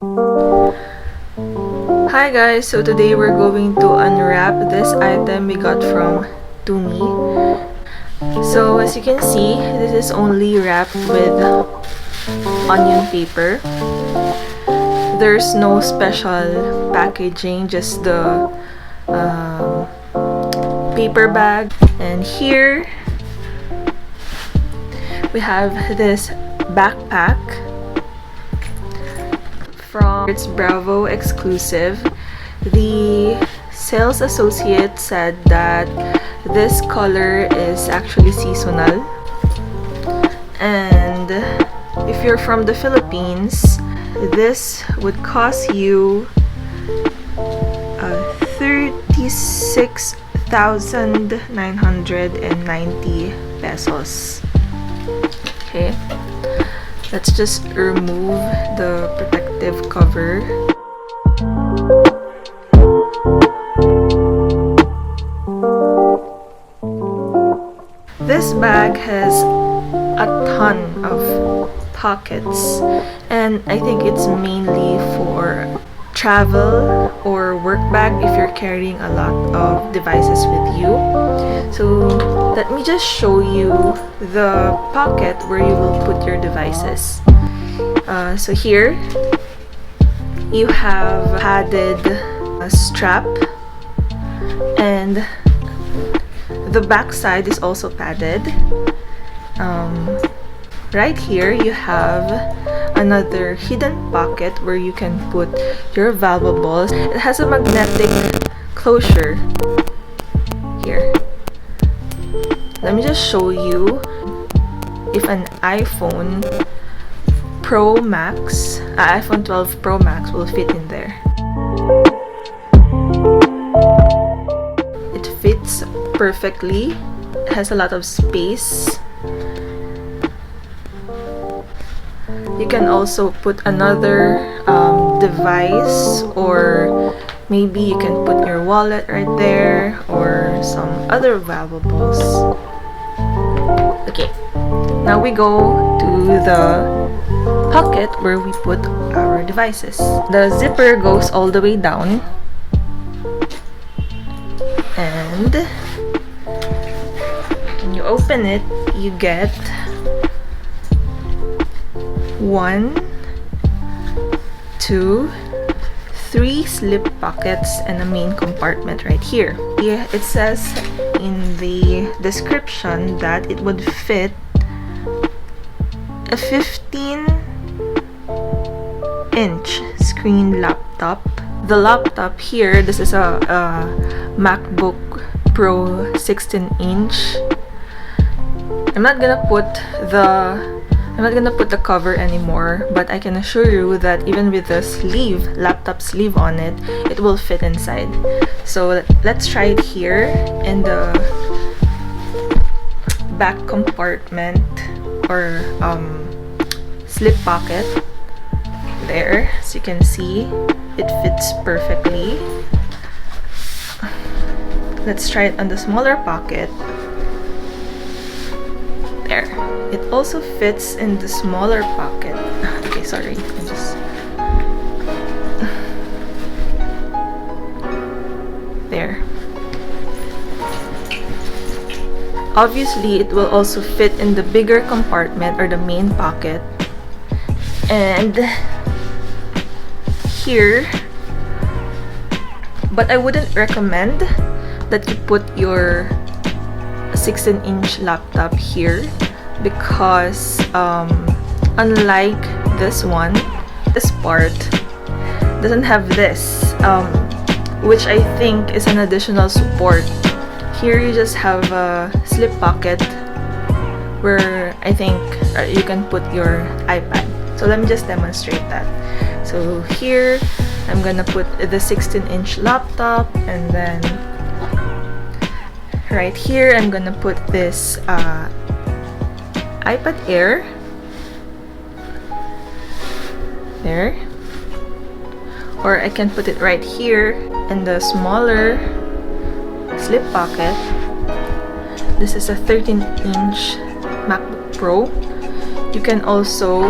Hi guys, so today we're going to unwrap this item we got from Tumi. So as you can see, this is only wrapped with onion paper. There's no special packaging, just the paper bag. And here we have this backpack from its Bravo exclusive. The sales associate said that this color is actually seasonal, and if you're from the Philippines, this would cost you 36,990 pesos. Okay, let's just remove the protective cover. This bag has a ton of pockets, and I think it's mainly for travel or work bag if you're carrying a lot of devices with you. So let me just show you the pocket where you will put your devices. So here you have padded strap, and the back side is also padded. Right here you have another hidden pocket where you can put your valuables. It has a magnetic closure here. Let me just show you if an iPhone 12 Pro Max will fit in there. It fits perfectly. It has a lot of space. You can also put another device, or maybe you can put your wallet right there or some other valuables. Okay, now we go to the pocket where we put our devices. The zipper goes all the way down, and when you open it, you get 1, 2, 3 slip pockets and a main compartment right here. Yeah, it says in the description that it would fit a 15-inch screen laptop. The laptop here, this is a MacBook Pro 16-inch. I'm not gonna put the cover anymore, but I can assure you that even with the laptop sleeve on it, it will fit inside. So let's try it here in the back compartment or slip pocket. There, as you can see, it fits perfectly. Let's try it on the smaller pocket. There, it also fits in the smaller pocket. Okay, sorry, there. Obviously, it will also fit in the bigger compartment or the main pocket. And here, but I wouldn't recommend that you put your 16-inch laptop here, because unlike this one, this part doesn't have this, which I think is an additional support. Here you just have a slip pocket where I think you can put your iPad. So let me just demonstrate that. So here I'm gonna put the 16-inch laptop, and then right here I'm gonna put this iPad Air there, or I can put it right here in the smaller slip pocket. This is a 13-inch MacBook Pro. You can also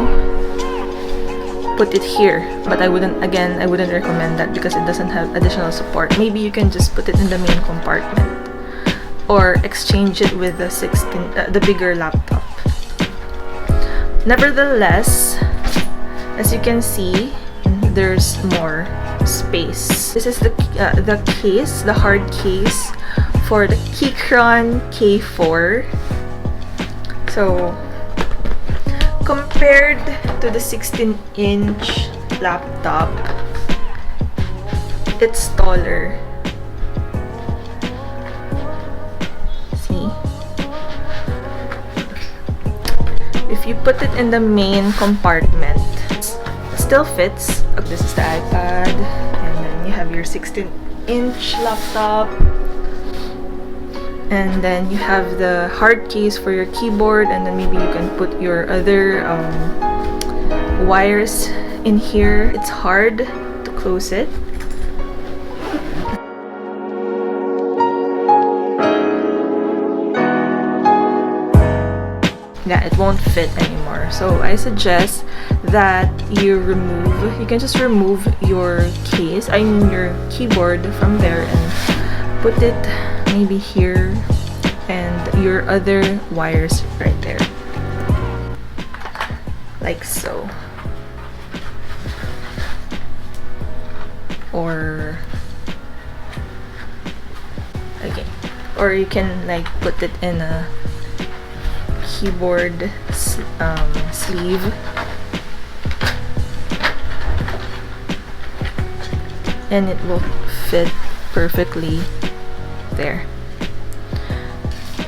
put it here, but I wouldn't recommend that because it doesn't have additional support. Maybe you can just put it in the main compartment or exchange it with the bigger laptop. Nevertheless, as you can see, there's more space. This is the case, the hard case for the Keychron K4. So compared to the 16-inch laptop, it's taller. See? If you put it in the main compartment, it still fits. This is the iPad, and then you have your 16-inch laptop, and then you have the hard case for your keyboard, and then maybe you can put your other wires in here. It's hard to close it. Yeah, it won't fit anymore. So I suggest that you can just remove your case, your keyboard from there and put it maybe here and your other wires right there. Like so. Or you can like put it in a keyboard sleeve, and it will fit perfectly there,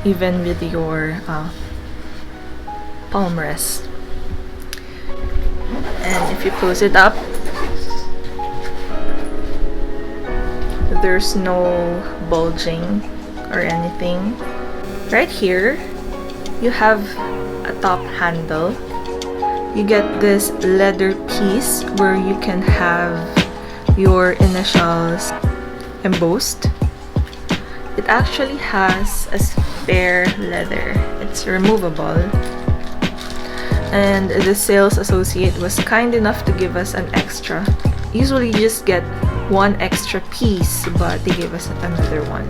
even with your palm rest. And if you close it up, there's no bulging or anything. Right here you have a top handle. You get this leather piece where you can have your initials embossed. It actually has a spare leather. It's removable. And the sales associate was kind enough to give us an extra. Usually you just get one extra piece, but they gave us another one.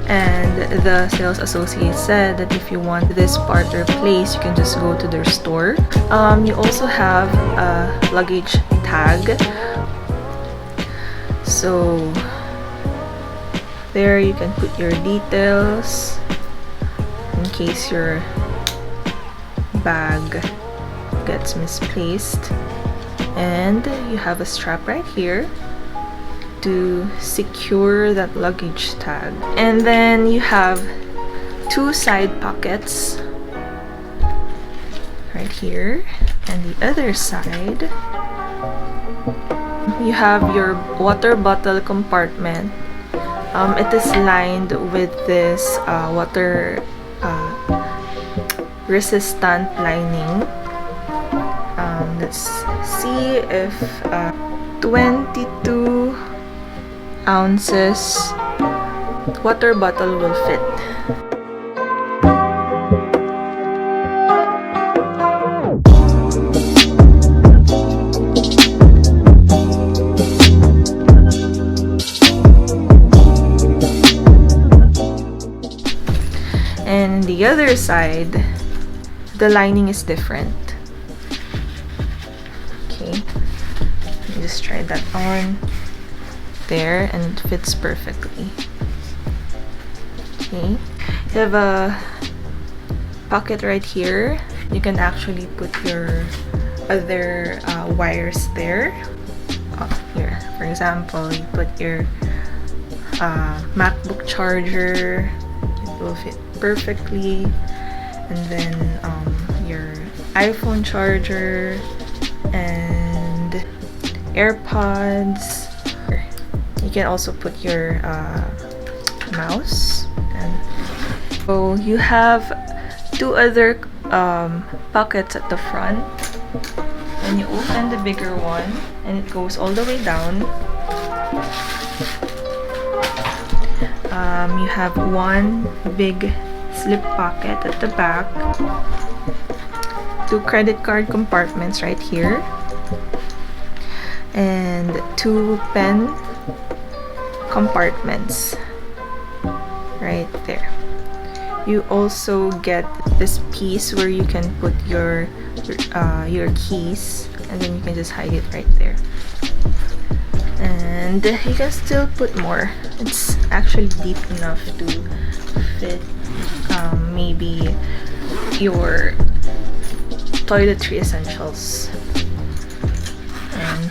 And the sales associate said that if you want this part replaced, you can just go to their store. You also have a luggage tag. So there you can put your details in case your bag gets misplaced. And you have a strap right here to secure that luggage tag. And then you have two side pockets right here, and the other side you have your water bottle compartment. It is lined with this water resistant lining. Let's see if 22 ounces water bottle will fit. And the other side, the lining is different. Okay, just try that on there, and it fits perfectly. Okay, you have a pocket right here. You can actually put your other wires there. Here, for example, you put your MacBook charger. It will fit perfectly. And then your iPhone charger and AirPods. You can also put your mouse. And so you have two other pockets at the front. When you open the bigger one, and it goes all the way down, you have one big slip pocket at the back, two credit card compartments right here, and 2 pen compartments right there. You also get this piece where you can put your keys, and then you can just hide it right there. And you can still put more. It's actually deep enough to fit maybe your toiletry essentials. And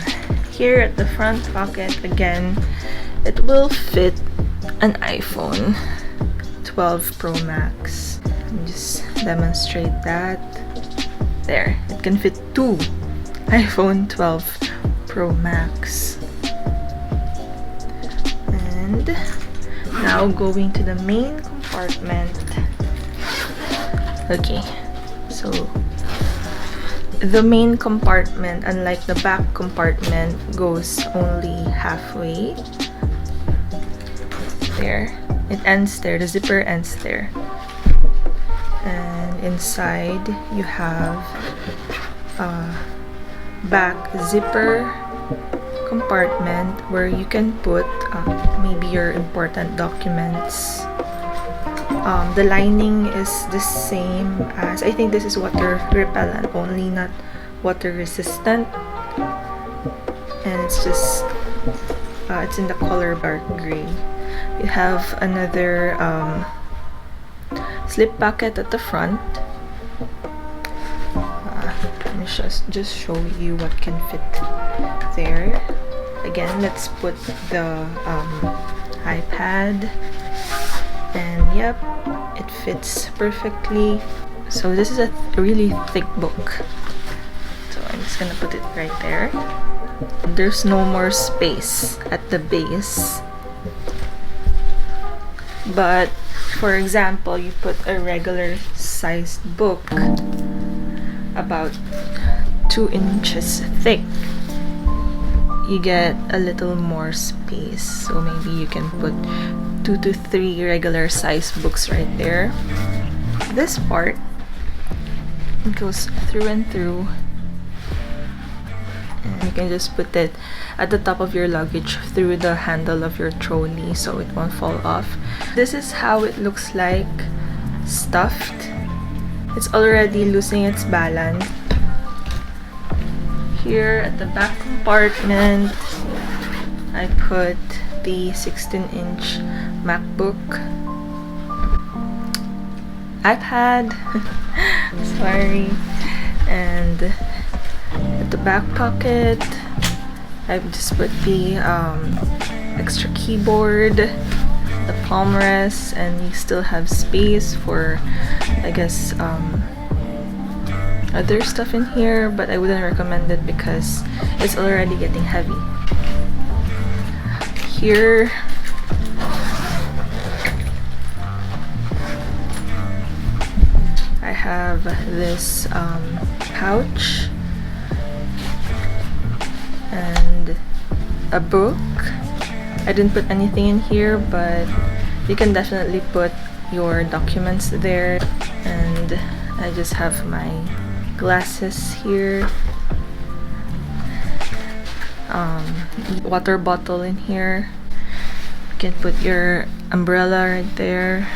here at the front pocket, again, it will fit an iPhone 12 Pro Max. Just demonstrate that. There, it can fit 2 iPhone 12 Pro Max. And now going to the main compartment. Okay, so the main compartment, unlike the back compartment, goes only halfway. There, it ends there, the zipper ends there. And inside you have a back zipper compartment where you can put maybe your important documents. The lining is the same as, I think this is water repellent only, not water resistant, and it's just it's in the color dark gray. You have another slip pocket at the front. Let me just show you what can fit there. Again, let's put the iPad, and yep, it fits perfectly. So this is a really thick book, so I'm just gonna put it right there. There's no more space at the base, but for example, you put a regular sized book about 2 inches thick, you get a little more space. So maybe you can put 2 to 3 regular size books right there. This part, it goes through and through, and you can just put it at the top of your luggage through the handle of your trolley so it won't fall off. This is how it looks like stuffed. It's already losing its balance. Here at the back compartment, I put the 16-inch MacBook, iPad, sorry, and at the back pocket, I've just put the extra keyboard, the palm rest, and you still have space for, I guess, other stuff in here, but I wouldn't recommend it because it's already getting heavy. Here, I have this pouch and a book. I didn't put anything in here, but you can definitely put your documents there. And I just have my glasses here, water bottle in here. You can put your umbrella right there,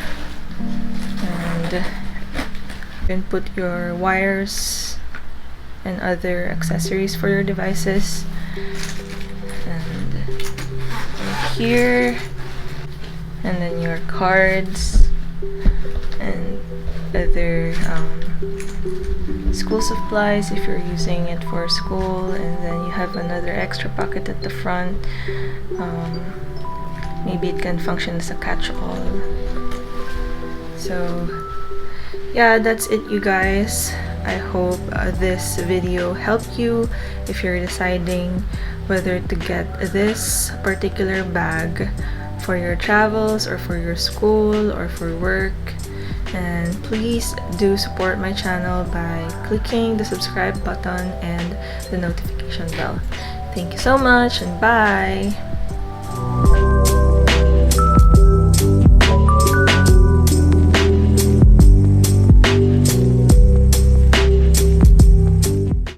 and you can put your wires and other accessories for your devices. And here, and then your cards and other school supplies if you're using it for school. And then you have another extra pocket at the front. Maybe it can function as a catch-all. So yeah, that's it, you guys. I hope this video helped you if you're deciding whether to get this particular bag for your travels or for your school or for work. And please do support my channel by clicking the subscribe button and the notification bell. Thank you so much, and bye!